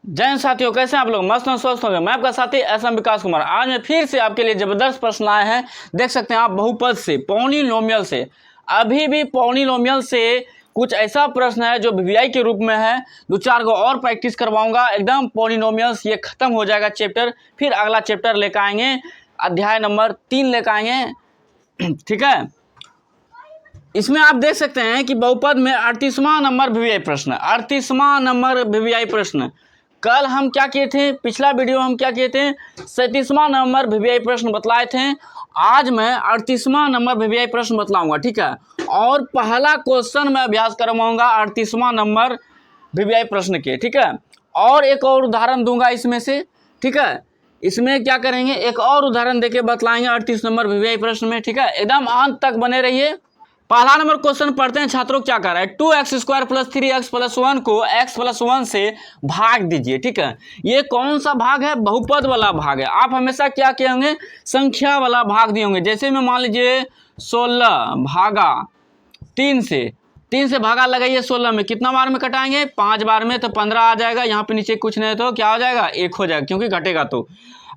जय हिंद साथियों, कैसे हैं आप लोग? मस्त और स्वस्थ होंगे। मैं आपका साथी एसएम विकास कुमार। आज मैं फिर से आपके लिए जबरदस्त प्रश्न आए हैं। देख सकते हैं आप, बहुपद से, पॉलिनोमियल से। अभी भी पॉलिनोमियल से कुछ ऐसा प्रश्न है जो वीवीआई के रूप में है। 2-4 को और प्रैक्टिस करवाऊंगा। एकदम पॉलिनोमियल्स ये खत्म हो जाएगा चैप्टर। फिर अगला चैप्टर लेकर आएंगे, अध्याय नंबर 3 लेकर आएंगे। ठीक है, इसमें आप देख सकते हैं कि बहुपद में 38वां नंबर वीवीआई प्रश्न, 38वां नंबर वीवीआई प्रश्न। कल हम क्या किए थे, पिछला वीडियो हम क्या किए थे, 37वां नंबर वीवीआई प्रश्न बतलाए थे। आज मैं 38वां नंबर वीवीआई प्रश्न बतलाऊंगा। ठीक है, और पहला क्वेश्चन मैं अभ्यास करवाऊंगा 38वां नंबर वीवीआई प्रश्न के। ठीक है, और एक और उदाहरण दूंगा इसमें से। ठीक है, इसमें क्या करेंगे, एक और उदाहरण देके बतलाएंगे 38 नंबर वीवीआई प्रश्न में। ठीक है, एकदम अंत तक बने रहिए। पहला नंबर क्वेश्चन पढ़ते हैं छात्रों। क्या कर रहा है, 2x² + 3x + 1 को x + 1 से भाग दीजिए। ठीक है, ये कौन सा भाग है, बहुपद वाला भाग है। आप हमेशा क्या किए होंगे, संख्या वाला भाग दिए होंगे। जैसे में मान लीजिए 16 भागा 3 से, 3 से भागा लगाइए 16 में, कितना बार में कटाएंगे, 5 बार में, तो 15 आ जाएगा। यहाँ पे नीचे कुछ नहीं तो क्या हो जाएगा, 1 हो जाएगा, क्योंकि घटेगा। तो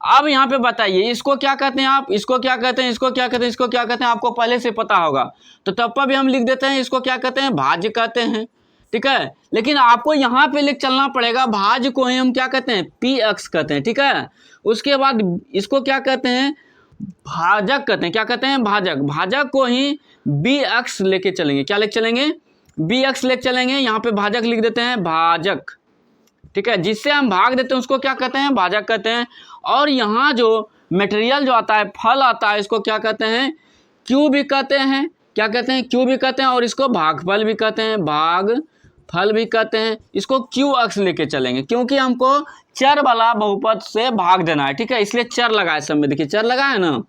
अब यहाँ पे बताइए इसको क्या कहते हैं, आप इसको क्या कहते हैं, इसको क्या कहते हैं, इसको क्या कहते हैं, आपको पहले से पता होगा। तो तब पर भी हम लिख देते हैं, इसको क्या कहते हैं, भाज्य कहते हैं। ठीक है, लेकिन आपको यहाँ पे लिख चलना पड़ेगा, भाज्य को ही हम क्या कहते हैं, px कहते हैं। ठीक है, उसके बाद इसको क्या कहते हैं, भाजक कहते हैं। क्या कहते हैं, भाजक। भाजक को ही bx लेके चलेंगे। क्या लेके चलेंगे, bx लेके चलेंगे। यहाँ पे भाजक लिख देते हैं, भाजक। ठीक है, जिससे हम भाग देते हैं उसको क्या कहते हैं, भाजक कहते हैं। और यहाँ जो मटेरियल जो आता है, फल आता है, इसको क्या कहते हैं, क्यू भी कहते हैं। क्या कहते हैं, क्यू भी कहते हैं। और इसको भागफल भी कहते हैं, भागफल भी कहते हैं। इसको क्यू अक्स लेके चलेंगे, क्योंकि हमको चर वाला बहुपद से भाग देना है। ठीक है, इसलिए चर लगाए सब में, देखिए चर लगा है ना।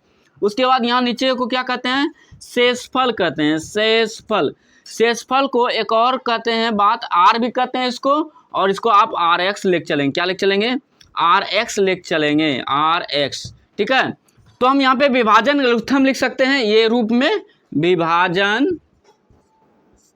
उसके बाद यहाँ नीचे को क्या कहते हैं, शेषफल कहते हैं, शेषफल। शेषफल को एक और कहते हैं बात, आर भी कहते हैं इसको। और इसको आप आर एक्स लेके चलेंगे। क्या लेके चलेंगे, आर एक्स लेके चलेंगे, आर एक्स। ठीक है, तो हम यहाँ पे विभाजन एल्गोरिथम लिख सकते हैं, ये रूप में, विभाजन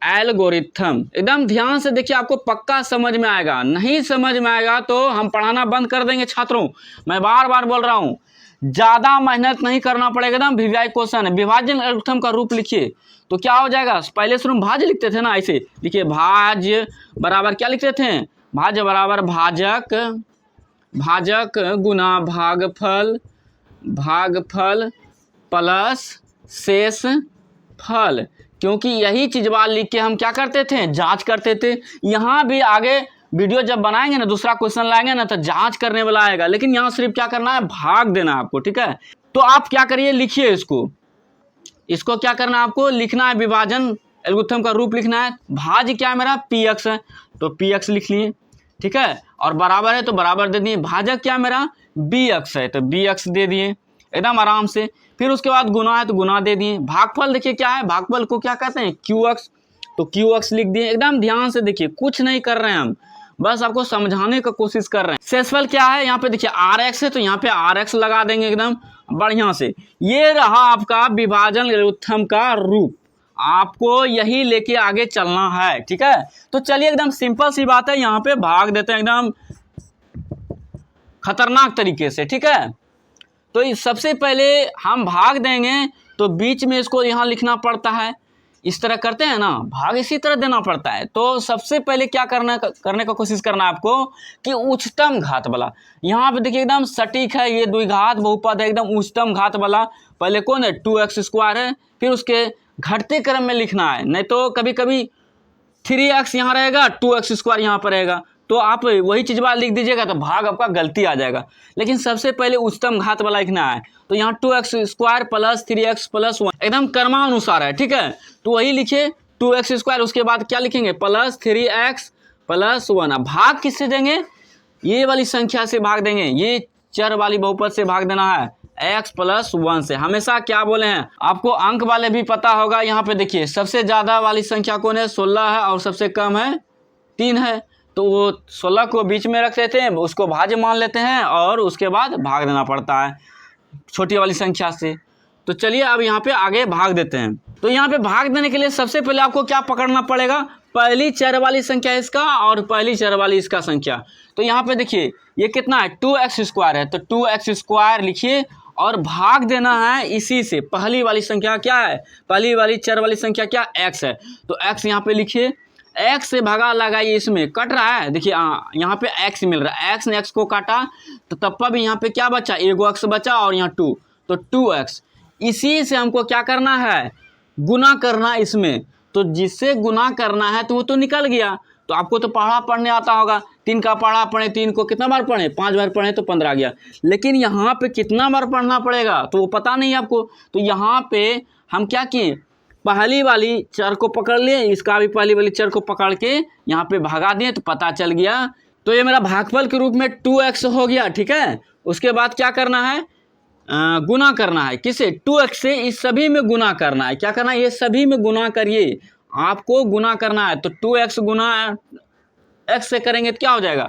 एल्गोरिथम। एकदम ध्यान से देखिए, आपको पक्का समझ में आएगा। नहीं समझ में आएगा तो हम पढ़ाना बंद कर देंगे छात्रों। मैं बार बार बोल रहा हूँ, ज़्यादा मेहनत नहीं करना पड़ेगा। एकदम वीवीआई क्वेश्चन है, विभाजन एल्गोरिथम का रूप लिखिए तो क्या हो जाएगा। पहले शुरू में भाज्य लिखते थे ना, ऐसे लिखिए, भाज्य बराबर क्या लिखते थे, भाज्य बराबर भाजक, भाजक गुना भागफल, भागफल प्लस शेषफल। क्योंकि यही चीज बात लिख के हम क्या करते थे, जांच करते थे। यहाँ भी आगे वीडियो जब बनाएंगे ना, दूसरा क्वेश्चन लाएंगे ना, तो जांच करने वाला आएगा। लेकिन यहाँ सिर्फ क्या करना है, भाग देना आपको। ठीक है, तो आप क्या करिए, लिखिए इसको क्या करना है, आपको लिखना है, विभाजन एल्गोरिथम का रूप लिखना है। भाज्य क्या है मेरा, px है, तो px लिख लिए। ठीक है, और बराबर है तो बराबर दे दिए। भाजक क्या मेरा, bx है, तो bx दे दिए एकदम आराम से। फिर उसके बाद गुना है तो गुना दे दिए। भागफल देखिए क्या है, भागफल को क्या कहते हैं, qx, तो qx लिख दिए। एकदम ध्यान से देखिए, कुछ नहीं कर रहे हैं हम, बस आपको समझाने का कोशिश कर रहे हैं। शेषफल क्या है, यहाँ पे देखिए rx है, तो यहाँ पे rx लगा देंगे एकदम बढ़िया से। ये रहा आपका विभाजन एल्गोरिथम का रूप, आपको यही लेके आगे चलना है। ठीक है, तो चलिए, एकदम सिंपल सी बात है, यहाँ पे भाग देते हैं एकदम खतरनाक तरीके से। ठीक है, तो सबसे पहले हम भाग देंगे तो बीच में इसको यहाँ लिखना पड़ता है, इस तरह करते हैं ना, भाग इसी तरह देना पड़ता है। तो सबसे पहले क्या करने का कोशिश करना है आपको कि उच्चतम घात वाला। यहाँ पे देखिए एकदम सटीक है, ये द्विघात बहुपद है, एकदम उच्चतम घात वाला। पहले कौन है, 2x² है, फिर उसके घटते क्रम में लिखना है। नहीं तो कभी कभी 3x यहाँ रहेगा, 2x² यहाँ पर रहेगा, तो आप वही चीज़ बात लिख दीजिएगा तो भाग आपका गलती आ जाएगा। लेकिन सबसे पहले उच्चतम घात वाला लिखना है, तो यहाँ 2x² + 3x + 1 एकदम क्रमानुसार है। ठीक है, तो वही लिखिए 2x², उसके बाद क्या लिखेंगे, + 3x + 1। अब भाग किससे देंगे, ये वाली संख्या से भाग देंगे, ये चर वाली बहुपद से भाग देना है, x + 1 से। हमेशा क्या बोले हैं, आपको अंक वाले भी पता होगा। यहाँ पे देखिए सबसे ज़्यादा वाली संख्या कौन है, 16 है, और सबसे कम है 3 है। तो वो 16 को बीच में रख देते हैं, उसको भाज्य मान लेते हैं, और उसके बाद भाग देना पड़ता है छोटी वाली संख्या से। तो चलिए अब यहाँ पे आगे भाग देते हैं। तो यहाँ पे भाग देने के लिए सबसे पहले आपको क्या पकड़ना पड़ेगा, पहली चर वाली संख्या इसका और पहली चर वाली इसका संख्या। तो यहाँ पे देखिए ये कितना है 2x² है, तो 2x² लिखिए और भाग देना है इसी से। पहली वाली संख्या क्या है, पहली वाली चर वाली संख्या क्या x है, तो x यहाँ पे लिखिए, x से भागा लगाइए, इसमें कट रहा है देखिए यहाँ पे x मिल रहा है, x ने x को काटा तो तब पर भी यहाँ पे क्या बचा, एगो x बचा और यहाँ 2, तो 2x। इसी से हमको क्या करना है, गुना करना इसमें, तो जिससे गुना करना है तो वो तो निकल गया। तो आपको तो पढ़ा पढ़ने आता होगा, 3 का पढ़ा पढ़े, 3 को कितना बार पढ़े, 5 बार पढ़े तो 15 गया। लेकिन यहाँ पे कितना बार पढ़ना पड़ेगा तो वो पता नहीं आपको। तो यहाँ पे हम क्या किए, पहली वाली चर को पकड़ लिए, इसका भी पहली वाली चर को पकड़ के यहाँ पे भगा दिए तो पता चल गया। तो ये मेरा भागफल के रूप में 2x हो गया, ठीक है। उसके बाद क्या करना है, गुना करना है, किसे, 2x से इस सभी में गुना करना है। क्या करना है, ये सभी में गुना करिए, आपको गुना करना है। तो 2x गुना x से करेंगे तो क्या हो जाएगा,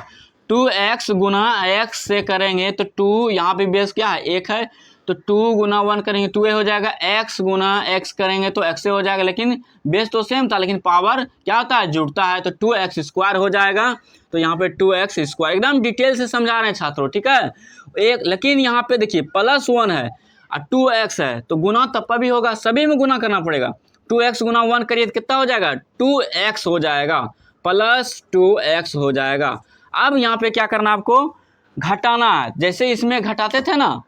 2x गुना x से करेंगे तो 2, यहाँ पे बेस क्या है 1 है, तो 2 गुना 1 करेंगे 2a हो जाएगा, x गुना x करेंगे तो x हो जाएगा। लेकिन बेस तो सेम था लेकिन पावर क्या होता है, जुड़ता है, तो 2x² हो जाएगा। तो यहाँ पे 2x², एकदम डिटेल से समझा रहे हैं छात्रों, ठीक है। एक लेकिन यहाँ पे देखिए +1 है और 2x है, तो गुना तब पर भी होगा, सभी में गुना करना पड़ेगा। 2x गुना 1 करिए तो कितना हो जाएगा, 2x हो जाएगा, +2x हो जाएगा। अब यहाँ पे क्या करना, आपको घटाना है, जैसे इसमें घटाते थे ना,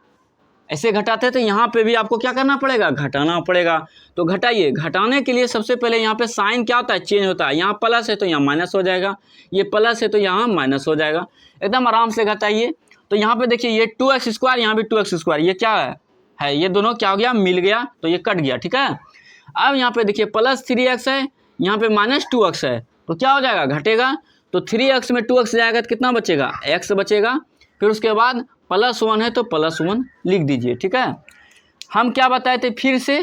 ऐसे घटाते थे, यहाँ पे भी आपको क्या करना पड़ेगा, घटाना पड़ेगा। तो घटाइए, घटाने के लिए सबसे पहले यहाँ पे साइन क्या होता है, चेंज होता है। यहाँ प्लस है तो यहाँ माइनस हो जाएगा, ये प्लस है तो यहाँ माइनस हो जाएगा। एकदम आराम से घटाइए। तो यहाँ पे देखिए ये 2x², यहाँ भी 2x², ये क्या है ये दोनों क्या हो गया, मिल गया, तो ये कट गया, ठीक है। अब यहाँ पे देखिए +3x है, यहाँ पे -2x है, तो क्या हो जाएगा, घटेगा। तो 3x में 2x जाएगा तो कितना बचेगा, x बचेगा। फिर उसके बाद +1 है तो +1 लिख दीजिए, ठीक है। हम क्या बताए थे फिर से,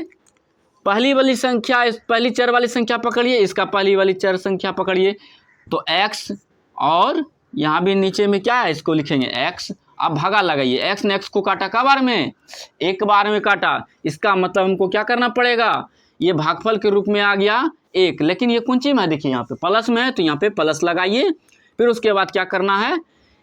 पहली वाली संख्या, पहली चर वाली संख्या पकड़िए, इसका पहली वाली चर संख्या पकड़िए, तो x, और यहाँ भी नीचे में क्या है, इसको लिखेंगे x। अब भागा लगाइए, x ने x को काटा का बार में, एक बार में काटा, इसका मतलब हमको क्या करना पड़ेगा, ये भागफल के रूप में आ गया 1। लेकिन ये कौन चीज में है, देखिए यहाँ पे प्लस में है तो यहाँ पे प्लस लगाइए। फिर उसके बाद क्या करना है,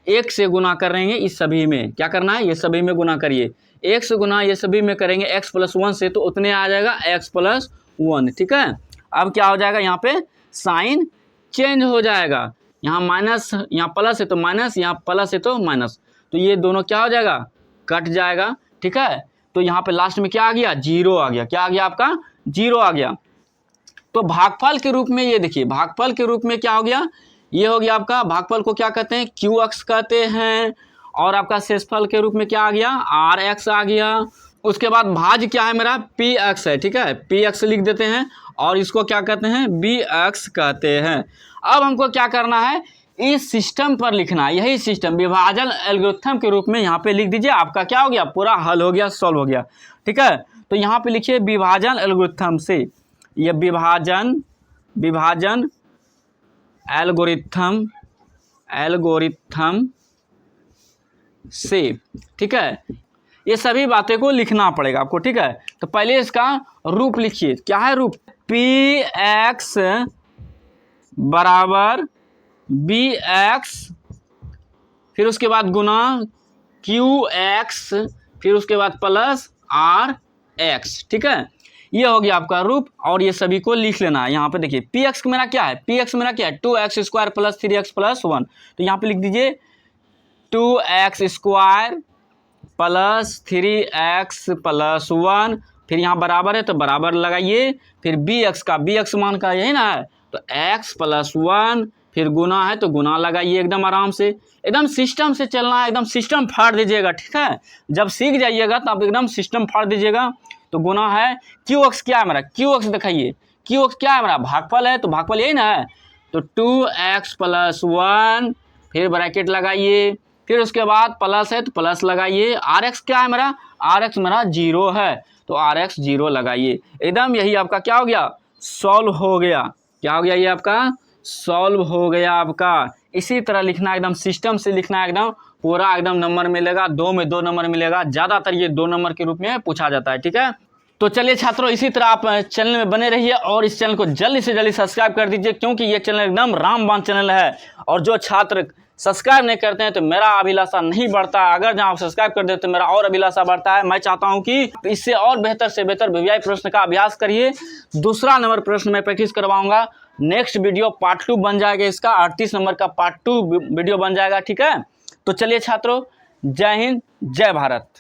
1 से गुना करेंगे इस सभी में, क्या करना है, ये सभी में गुना करिए, 1 से गुना ये सभी में करेंगे x +1 से, तो उतने आ जाएगा x +1, ठीक है। अब क्या हो जाएगा, यहाँ पे साइन चेंज हो जाएगा, यहाँ माइनस, यहाँ प्लस है तो माइनस, यहाँ प्लस है तो माइनस, तो ये दोनों क्या हो जाएगा, कट जाएगा, ठीक है। तो यहाँ पे लास्ट में क्या आ गया, 0 आ गया, क्या आ गया आपका, 0 आ गया। तो भागफल के रूप में ये देखिए, भागफल के रूप में क्या हो गया, ये हो गया आपका, भागफल को क्या कहते हैं, qx कहते हैं। और आपका शेषफल के रूप में क्या आ गया, rx आ गया। उसके बाद भाज्य क्या है मेरा, px है, ठीक है, px लिख देते हैं, और इसको क्या कहते हैं, bx कहते हैं। अब हमको क्या करना है, इस सिस्टम पर लिखना है, यही सिस्टम विभाजन एल्गोरिथम के रूप में यहाँ पे लिख दीजिए, आपका क्या हो गया, पूरा हल हो गया, सॉल्व हो गया, ठीक है। तो यहाँ पे लिखिए विभाजन एल्गोरिथम से, ये विभाजन एल्गोरिथम से, ठीक है। ये सभी बातें को लिखना पड़ेगा आपको, ठीक है। तो पहले इसका रूप लिखिए, क्या है रूप, px बराबर bx, फिर उसके बाद गुना qx, फिर उसके बाद प्लस rx, ठीक है। ये हो गया आपका रूप, और ये सभी को लिख लेना है। यहाँ पे देखिए px मेरा क्या है, px मेरा क्या है, 2x² + 3x + 1, तो यहाँ पे लिख दीजिए 2x² + 3x + 1, फिर यहाँ बराबर है तो बराबर लगाइए, फिर bx का, bx मान का यही ना है, तो x + 1, फिर गुना है तो गुना लगाइए, एकदम आराम से, एकदम सिस्टम से चलना है, एकदम सिस्टम फाड़ दीजिएगा, ठीक है। जब सीख जाइएगा तो आप एकदम सिस्टम फाड़ दीजिएगा। तो गुना है, qx क्या है मेरा, qx दिखाइए, qx क्या है मेरा, भागफल है, तो भागफल यही ना है, तो 2x + 1, फिर ब्रैकेट लगाइए, फिर उसके बाद प्लस है तो प्लस लगाइए। rx क्या है मेरा, rx मेरा 0 है, तो rx 0 लगाइए। एकदम यही आपका क्या हो गया, सॉल्व हो गया, क्या हो गया, ये आपका सॉल्व हो गया आपका। इसी तरह लिखना, एकदम सिस्टम से लिखना, एकदम पूरा एकदम नंबर मिलेगा, 2 में 2 नंबर मिलेगा, ज़्यादातर ये 2 नंबर के रूप में पूछा जाता है, ठीक है। तो चलिए छात्रों, इसी तरह आप चैनल में बने रहिए और इस चैनल को जल्दी से जल्दी सब्सक्राइब कर दीजिए, क्योंकि ये चैनल एकदम रामबाण चैनल है। और जो छात्र सब्सक्राइब नहीं करते हैं तो मेरा अभिलाषा नहीं बढ़ता। अगर जहाँ आप सब्सक्राइब कर देते तो मेरा और अभिलाषा बढ़ता है। मैं चाहता हूँ कि इससे और बेहतर से बेहतर वीवीआई प्रश्न का अभ्यास करिए। दूसरा नंबर प्रश्न मैं प्रैक्टिस करवाऊंगा। नेक्स्ट वीडियो पार्ट 2 बन जाएगा, इसका 38 नंबर का पार्ट 2 वीडियो बन जाएगा। ठीक है, तो चलिए छात्रों, जय हिंद, जय भारत।